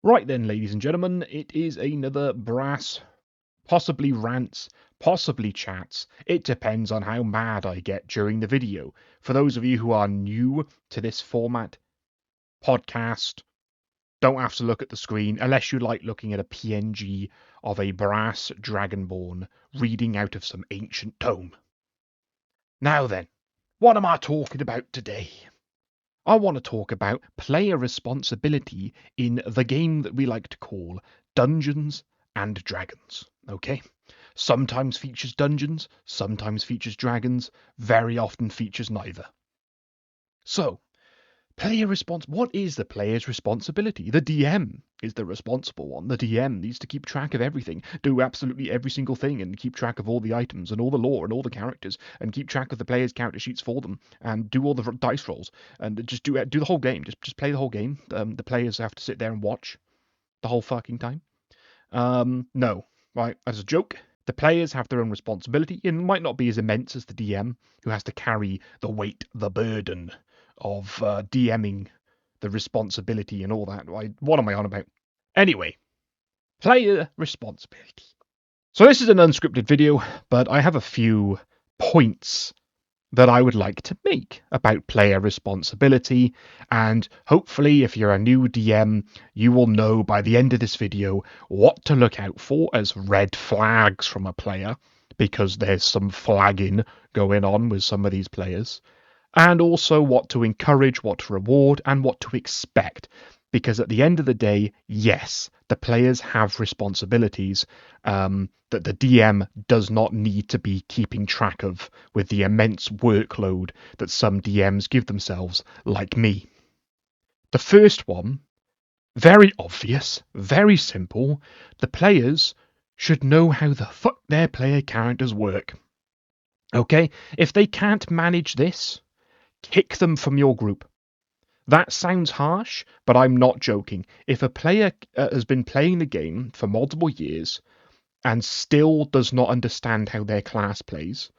Right then, ladies and gentlemen, it is another brass, possibly rants, possibly chats. It depends on how mad I get during the video. For those of you who are new to this format, podcast, don't have to look at the screen unless you like looking at a PNG of a brass dragonborn reading out of some ancient tome. Now then, what am I talking about today? I want to talk about player responsibility in the game that we like to call Dungeons and Dragons. Okay? Sometimes features dungeons, sometimes features dragons, very often features neither. So, what is the player's responsibility? The DM is the responsible one. The DM needs to keep track of everything, do absolutely every single thing, and keep track of all the items and all the lore and all the characters, and keep track of the player's character sheets for them, and do all the dice rolls, and just do the whole game. Just play the whole game. The players have to sit there and watch the whole fucking time. No, right? As a joke. The players have their own responsibility. It might not be as immense as the DM, who has to carry the weight, the burden of DMing, the responsibility and all that. What am I on about? Anyway, player responsibility. So this is an unscripted video, but I have a few points that I would like to make about player responsibility, and hopefully if you're a new DM, you will know by the end of this video what to look out for as red flags from a player, because there's some flagging going on with some of these players, and also what to encourage, what to reward, and what to expect. Because at the end of the day, yes, the players have responsibilities that the DM does not need to be keeping track of with the immense workload that some DMs give themselves, like me. The first one, very obvious, very simple, the players should know how the fuck their player characters work. Okay? If they can't manage this, kick them from your group. That sounds harsh, but I'm not joking. If a player has been playing the game for multiple years and still does not understand how their class plays,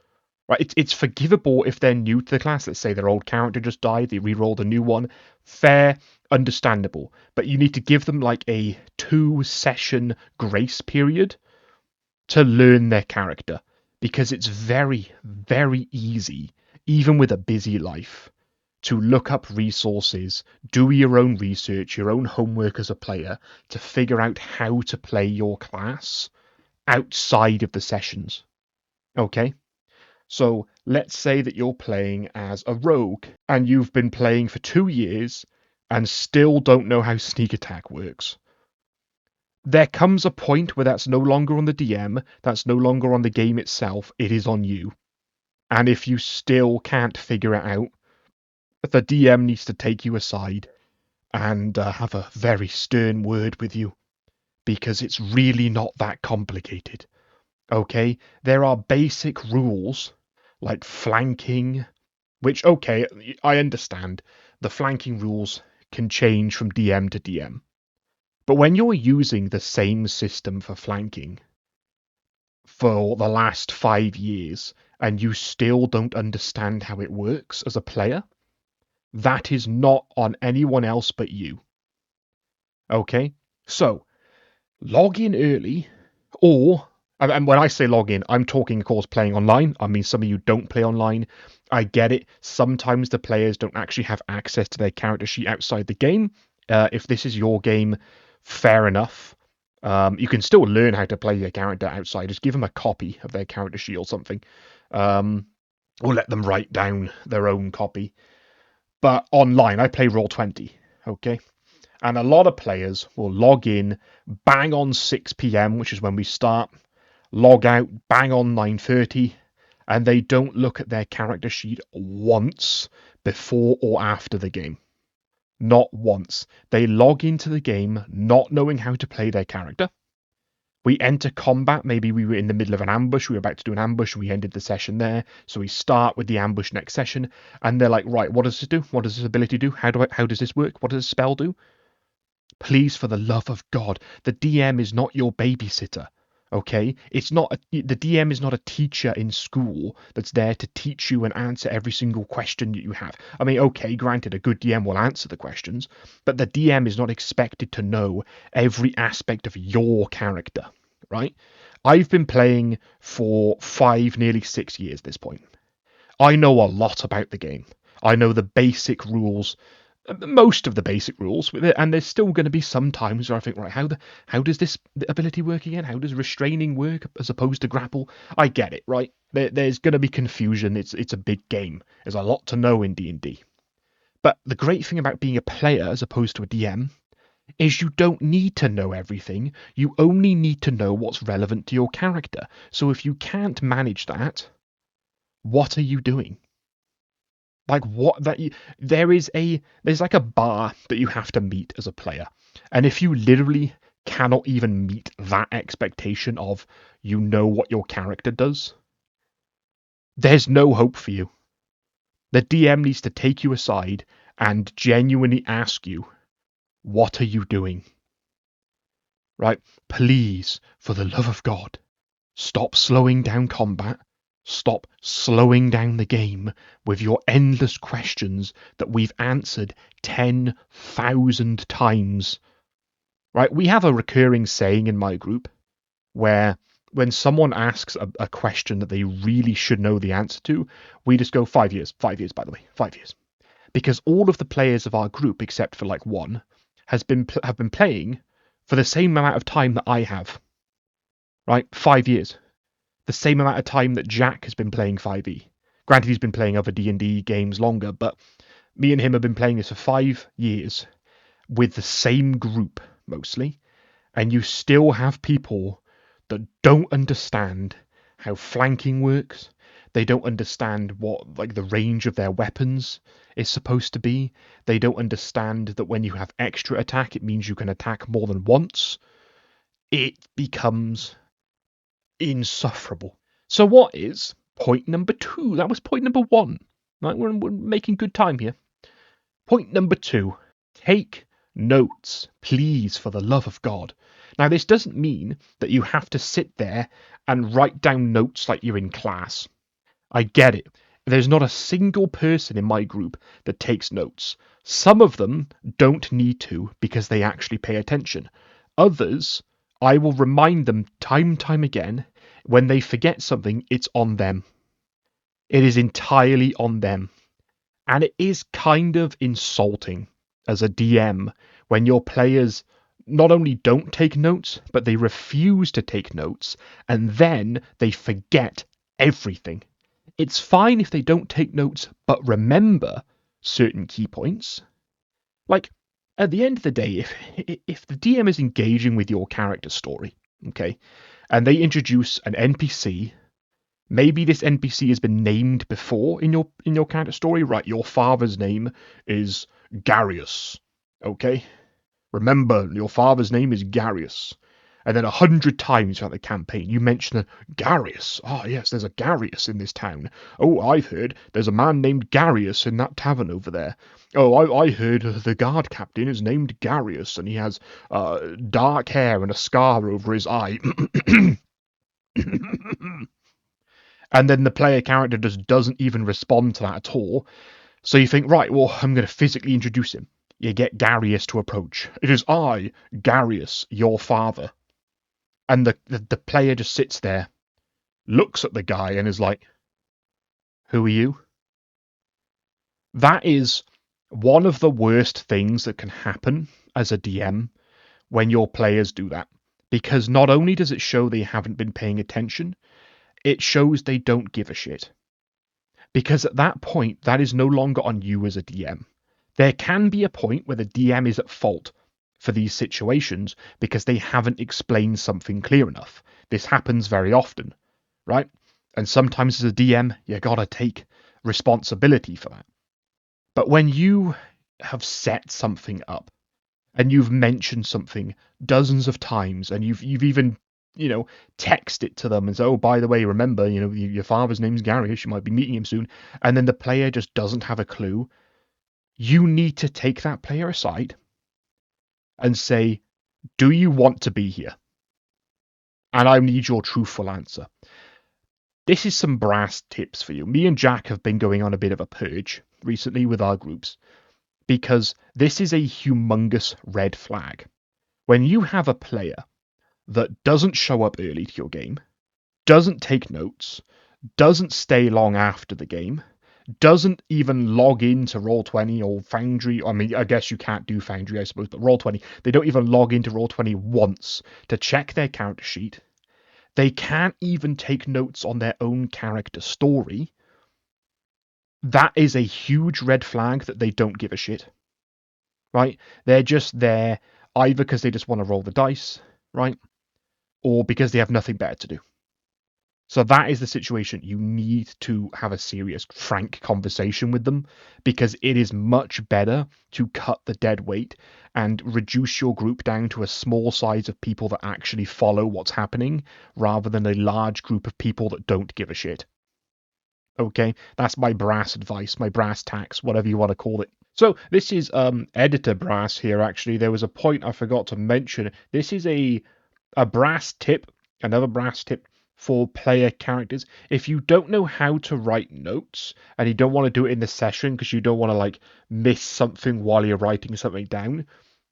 right? It's forgivable if they're new to the class. Let's say their old character just died, they re-rolled a new one. Fair, understandable. But you need to give them like a 2-session grace period to learn their character, because it's very, very easy, even with a busy life, to look up resources, do your own research, your own homework as a player, to figure out how to play your class outside of the sessions. Okay? So let's say that you're playing as a rogue, and you've been playing for 2 years and still don't know how sneak attack works. There comes a point where that's no longer on the DM, that's no longer on the game itself, it is on you. And if you still can't figure it out, the DM needs to take you aside and have a very stern word with you, because it's really not that complicated. Okay? There are basic rules like flanking, which, okay, I understand. The flanking rules can change from DM to DM. But when you're using the same system for flanking for the last 5 years and you still don't understand how it works as a player, that is not on anyone else but you. Okay? So, log in early, or, and when I say log in, I'm talking, of course, playing online. I mean, some of you don't play online. I get it. Sometimes the players don't actually have access to their character sheet outside the game. If this is your game, fair enough. You can still learn how to play your character outside. Just give them a copy of their character sheet or something. Or let them write down their own copy. But online, I play Roll20, okay? And a lot of players will log in bang on 6 p.m, which is when we start, log out bang on 9:30, and they don't look at their character sheet once before or after the game. Not once. They log into the game not knowing how to play their character. We enter combat, maybe we were in the middle of an ambush, we were about to do an ambush, and we ended the session there, so we start with the ambush next session, and they're like, right, what does this do? What does this ability do? How does this work? What does this spell do? Please, for the love of God, the DM is not your babysitter, Okay, it's not the DM is not a teacher in school that's there to teach you and answer every single question that you have. I mean, okay, granted, a good DM will answer the questions, but the DM is not expected to know every aspect of your character, right? I've been playing for 5, nearly 6 years at this point. I know a lot about the game. I know the basic rules, most of the basic rules, and there's still going to be some times where I think, right, how does this ability work again? How does restraining work as opposed to grapple? I get it, right? There's going to be confusion. It's a big game. There's a lot to know in D&D. But the great thing about being a player as opposed to a DM is you don't need to know everything. You only need to know what's relevant to your character. So if you can't manage that, what are you doing? Like what that you, there's like a bar that you have to meet as a player. And if you literally cannot even meet that expectation of you know what your character does, there's no hope for you. The DM needs to take you aside and genuinely ask you, what are you doing? Right? Please, for the love of God, stop slowing down combat. Stop slowing down the game with your endless questions that we've answered 10,000 times. Right? We have a recurring saying in my group where when someone asks a question that they really should know the answer to, we just go 5 years. 5 years, by the way. 5 years. Because all of the players of our group, except for like one, have been playing for the same amount of time that I have. Right? 5 years. The same amount of time that Jack has been playing 5e. Granted, he's been playing other D&D games longer, but me and him have been playing this for 5 years with the same group, mostly, and you still have people that don't understand how flanking works. They don't understand what like the range of their weapons is supposed to be. They don't understand that when you have extra attack, it means you can attack more than once. It becomes insufferable. So what is point number 2? That was point number 1. Right, we're making good time here. Point number 2. Take notes, please, for the love of God. Now, this doesn't mean that you have to sit there and write down notes like you're in class. I get it. There's not a single person in my group that takes notes. Some of them don't need to because they actually pay attention. Others, I will remind them time and time again. When they forget something, it's on them. It is entirely on them. And it is kind of insulting as a DM when your players not only don't take notes, but they refuse to take notes, and then they forget everything. It's fine if they don't take notes, but remember certain key points. Like, at the end of the day, if the DM is engaging with your character story, okay, and they introduce an NPC, maybe this NPC has been named before in your character story, right? Your father's name is Garius, okay? Remember, your father's name is Garius. And then 100 times throughout the campaign, you mention Garius. Oh, yes, there's a Garius in this town. Oh, I've heard there's a man named Garius in that tavern over there. Oh, I heard the guard captain is named Garius, and he has dark hair and a scar over his eye. And then the player character just doesn't even respond to that at all. So you think, right, well, I'm going to physically introduce him. You get Garius to approach. It is I, Garius, your father. And the player just sits there, looks at the guy, and is like, who are you? That is one of the worst things that can happen as a DM when your players do that. Because not only does it show they haven't been paying attention, it shows they don't give a shit. Because at that point, that is no longer on you as a DM. There can be a point where the DM is at fault for these situations because they haven't explained something clear enough. This happens very often, right? And sometimes as a DM, you gotta take responsibility for that. But when you have set something up and you've mentioned something dozens of times and you've even text it to them and say, oh, by the way, remember, your father's name's Gary, you might be meeting him soon, and then the player just doesn't have a clue, you need to take that player aside and say, do you want to be here? And I need your truthful answer. This is some brass tips for you. Me and Jack have been going on a bit of a purge recently with our groups because this is a humongous red flag. When you have a player that doesn't show up early to your game, doesn't take notes, doesn't stay long after the game, doesn't even log into Roll20 or Foundry. I mean, I guess you can't do Foundry, I suppose, but Roll20, they don't even log into Roll20 once to check their character sheet. They can't even take notes on their own character story. That is a huge red flag that they don't give a shit, right? They're just there either because they just want to roll the dice, right? Or because they have nothing better to do. So that is the situation. You need to have a serious, frank conversation with them because it is much better to cut the dead weight and reduce your group down to a small size of people that actually follow what's happening rather than a large group of people that don't give a shit. Okay, that's my brass advice, my brass tacks, whatever you want to call it. So this is editor brass here. Actually, there was a point I forgot to mention. This is a brass tip, another brass tip for player characters. If you don't know how to write notes and you don't want to do it in the session because you don't want to like miss something while you're writing something down,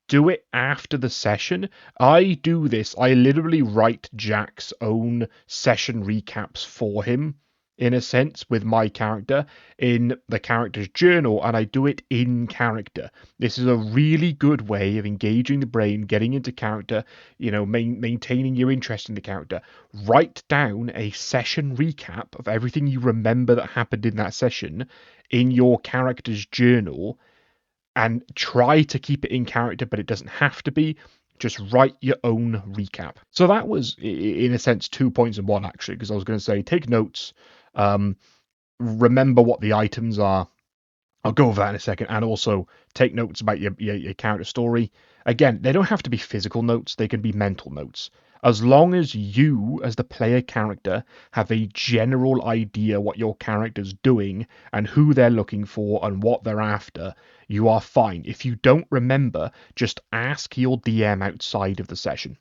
do it after the session. I do this. I literally write Jack's own session recaps for him, in a sense, with my character in the character's journal, and I do it in character. This is a really good way of engaging the brain, getting into character, maintaining your interest in the character. Write down a session recap of everything you remember that happened in that session in your character's journal and try to keep it in character, but it doesn't have to be. Just write your own recap. So that was, in a sense, 2 points in one, actually, because I was going to say take notes, remember what the items are. I'll go over that in a second, and also take notes about your character story. Again, they don't have to be physical notes, they can be mental notes. As long as you, as the player character, have a general idea what your character's doing and who they're looking for and what they're after, you are fine. If you don't remember, just ask your DM outside of the session.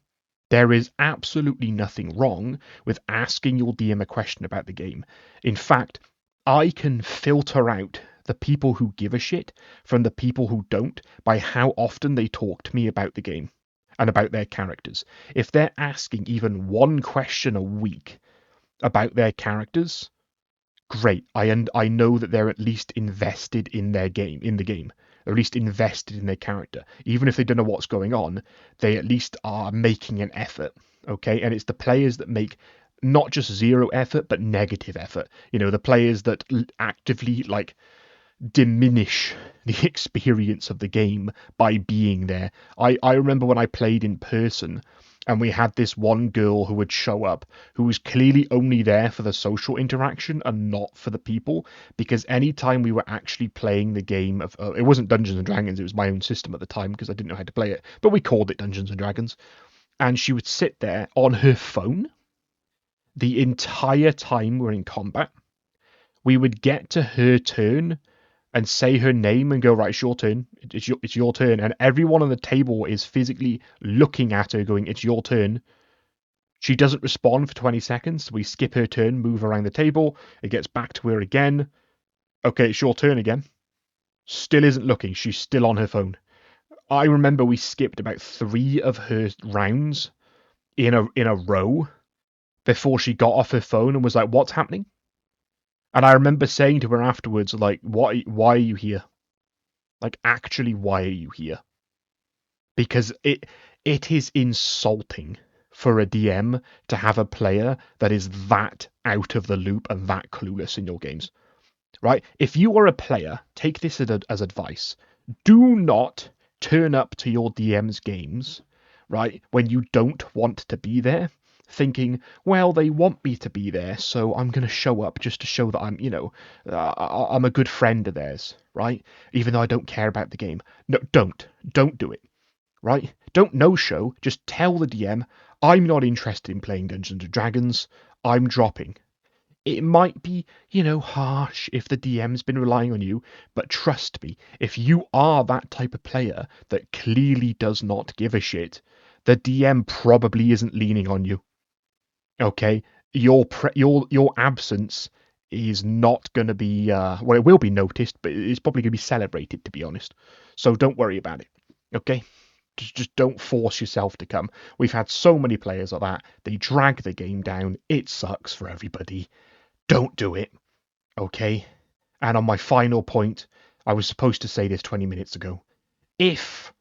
There is absolutely nothing wrong with asking your DM a question about the game. In fact, I can filter out the people who give a shit from the people who don't by how often they talk to me about the game and about their characters. If they're asking even one question a week about their characters, great. I know that they're at least invested in their game, in the game. They're at least invested in their character. Even if they don't know what's going on, they at least are making an effort. Okay, and it's the players that make not just zero effort, but negative effort. The players that actively diminish the experience of the game by being there. I remember when I played in person and we had this one girl who would show up who was clearly only there for the social interaction and not for the people, because anytime we were actually playing the game of it wasn't Dungeons and Dragons, it was my own system at the time because I didn't know how to play it, but we called it Dungeons and Dragons, and she would sit there on her phone the entire time we're in combat. We would get to her turn and say her name and go, right, it's your turn. It's your turn. And everyone on the table is physically looking at her going, it's your turn. She doesn't respond for 20 seconds. We skip her turn, move around the table. It gets back to her again. Okay, it's your turn again. Still isn't looking. She's still on her phone. I remember we skipped about 3 of her rounds in a row before she got off her phone and was like, what's happening? And I remember saying to her afterwards, like, why are you here? Like, actually, why are you here? Because it is insulting for a DM to have a player that is that out of the loop and that clueless in your games, right? If you are a player, take this as advice. Do not turn up to your DM's games, right, when you don't want to be there, thinking, well, they want me to be there, so I'm going to show up just to show that I'm a good friend of theirs, right? Even though I don't care about the game. No, don't do it, right? Don't no-show. Just tell the DM, I'm not interested in playing Dungeons and Dragons. I'm dropping. It might be, harsh if the DM's been relying on you, but trust me, if you are that type of player that clearly does not give a shit, the DM probably isn't leaning on you. Okay, your absence is not going to be well, it will be noticed, but it's probably going to be celebrated, to be honest. So don't worry about it. Okay, just don't force yourself to come. We've had so many players like that. They drag the game down. It sucks for everybody. Don't do it. Okay. And on my final point, I was supposed to say this 20 minutes ago. If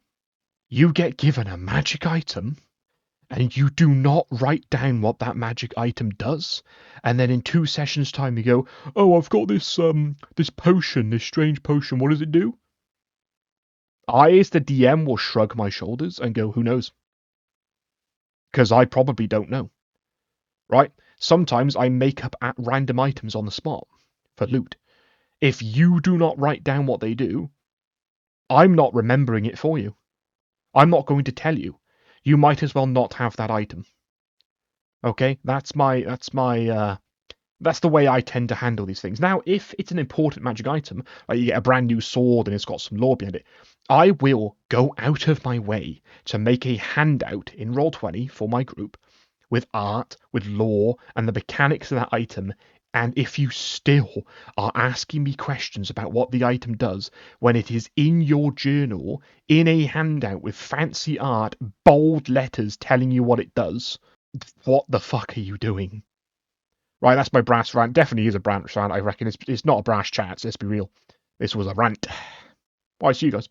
you get given a magic item and you do not write down what that magic item does, and then in 2 sessions time you go, "Oh, I've got this potion, this strange potion. What does it do?" I, as the DM, will shrug my shoulders and go, "Who knows?" Because I probably don't know. Right? Sometimes I make up at random items on the spot for loot. If you do not write down what they do, I'm not remembering it for you. I'm not going to tell you. You might as well not have that item. Okay? That's the way I tend to handle these things. Now, if it's an important magic item, like you get a brand new sword and it's got some lore behind it, I will go out of my way to make a handout in Roll20 for my group with art, with lore, and the mechanics of that item. And if you still are asking me questions about what the item does when it is in your journal, in a handout with fancy art, bold letters telling you what it does, what the fuck are you doing? Right, that's my brass rant. Definitely is a brass rant, I reckon. It's not a brass chat, so let's be real. This was a rant. Right, see you guys.